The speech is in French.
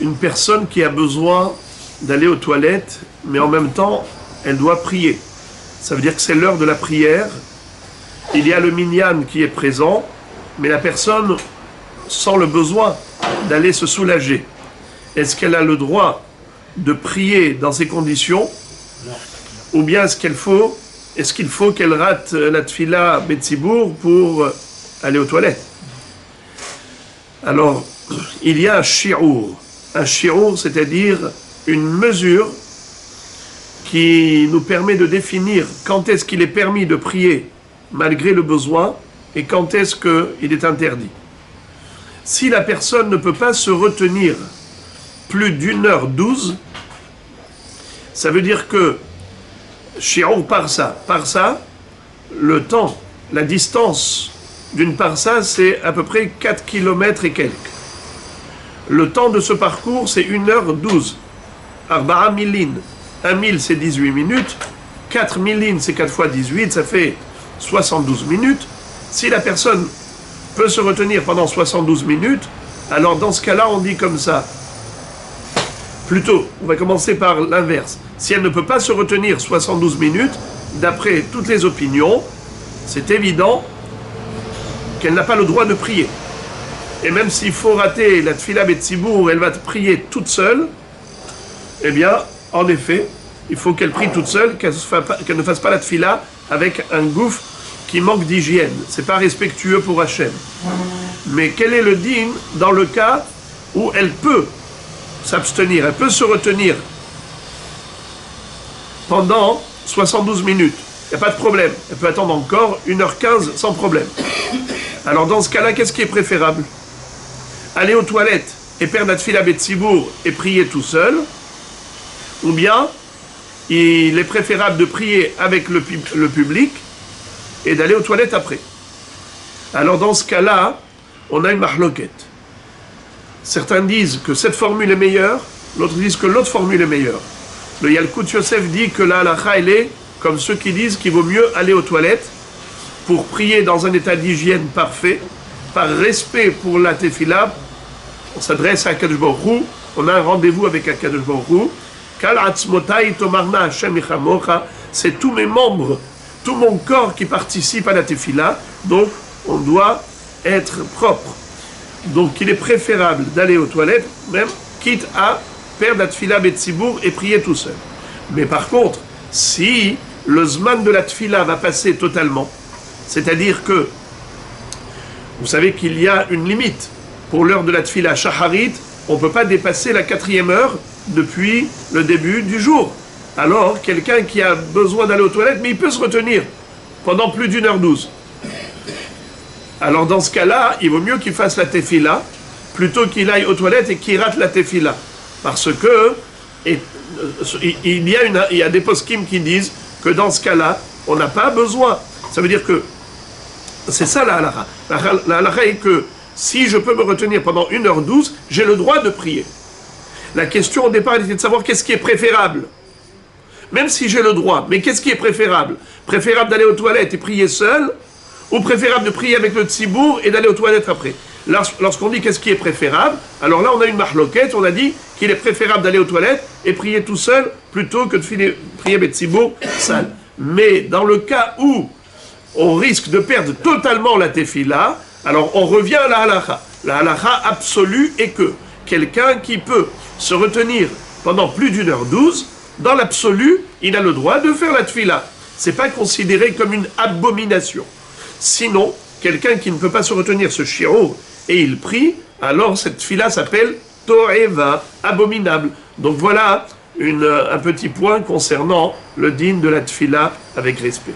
une personne qui a besoin d'aller aux toilettes, mais en même temps, elle doit prier. Ça veut dire que c'est l'heure de la prière. Il y a le minyan qui est présent, mais la personne sent le besoin d'aller se soulager. Est-ce qu'elle a le droit de prier dans ces conditions? Ou bien est-ce qu'il faut qu'elle rate la tfila Betzibour pour aller aux toilettes? Alors, il y a un shi'ur. Un shi'ur, c'est-à-dire une mesure qui nous permet de définir quand est-ce qu'il est permis de prier malgré le besoin et quand est-ce qu'il est interdit. Si la personne ne peut pas se retenir plus d'1h12, ça veut dire que shi'ur parsa, le temps, la distance d'une parsa, c'est à peu près 4 km et quelques. Le temps de ce parcours, c'est 1h12. Arba'a millin. 1 mille, c'est 18 minutes. 4 millin, c'est 4 fois 18, ça fait 72 minutes. Si la personne peut se retenir pendant 72 minutes, alors dans ce cas-là, on dit comme ça. Plutôt, on va commencer par l'inverse. Si elle ne peut pas se retenir 72 minutes, d'après toutes les opinions, c'est évident qu'elle n'a pas le droit de prier. Et même s'il faut rater la tfila Betzibour, elle va prier toute seule, eh bien, en effet, il faut qu'elle prie toute seule, qu'elle ne fasse pas la tfila avec un gouffre qui manque d'hygiène. C'est pas respectueux pour Hachem. Mais quel est le din dans le cas où elle peut s'abstenir, elle peut se retenir pendant 72 minutes? Il n'y a pas de problème. Elle peut attendre encore 1h15 sans problème. Alors dans ce cas-là, qu'est-ce qui est préférable? Aller aux toilettes et perdre la tfila Betzibour et prier tout seul? Ou bien, il est préférable de prier avec le public et d'aller aux toilettes après? Alors dans ce cas-là, on a une mahloket. Certains disent que cette formule est meilleure, d'autres disent que l'autre formule est meilleure. Le Yalkut Yosef dit que la halakha, elle est comme ceux qui disent qu'il vaut mieux aller aux toilettes pour prier dans un état d'hygiène parfait, par respect pour la tefila. On s'adresse à Akadosh Baruch Hu, on a un rendez-vous avec Akadosh Baruch Hu. Kal atzmotai tomarna Hashem ichamocha, c'est tous mes membres, tout mon corps qui participe à la tefila, donc on doit être propre. Donc il est préférable d'aller aux toilettes, même quitte à perdre la tefila Betzibour et prier tout seul. Mais par contre, si le zman de la tefila va passer totalement, c'est-à-dire que vous savez qu'il y a une limite pour l'heure de la tefila shacharit, on ne peut pas dépasser la 4e heure depuis le début du jour. Alors, quelqu'un qui a besoin d'aller aux toilettes, mais il peut se retenir pendant plus d'1h12. Alors, dans ce cas-là, il vaut mieux qu'il fasse la tefila plutôt qu'il aille aux toilettes et qu'il rate la tefila. Parce que il y a des poskim qui disent que dans ce cas-là, on n'a pas besoin. Ça veut dire que c'est ça la halakha. La halakha est que si je peux me retenir pendant 1h12, j'ai le droit de prier. La question au départ était de savoir qu'est-ce qui est préférable. Même si j'ai le droit, mais qu'est-ce qui est préférable? Préférable d'aller aux toilettes et prier seul, ou préférable de prier avec le tzibour et d'aller aux toilettes après? Lorsqu'on dit qu'est-ce qui est préférable, alors là on a une mahloket, on a dit qu'il est préférable d'aller aux toilettes et prier tout seul plutôt que de prier avec tzibour seul. Mais dans le cas où on risque de perdre totalement la tefila, alors on revient à la halakha. La halakha absolue est que quelqu'un qui peut se retenir pendant plus d'1h12, dans l'absolu, il a le droit de faire la tefila. C'est pas considéré comme une abomination. Sinon, quelqu'un qui ne peut pas se retenir ce shi'ur et il prie, alors cette tefila s'appelle to'eva, abominable. Donc voilà un petit point concernant le din de la tefila avec respect.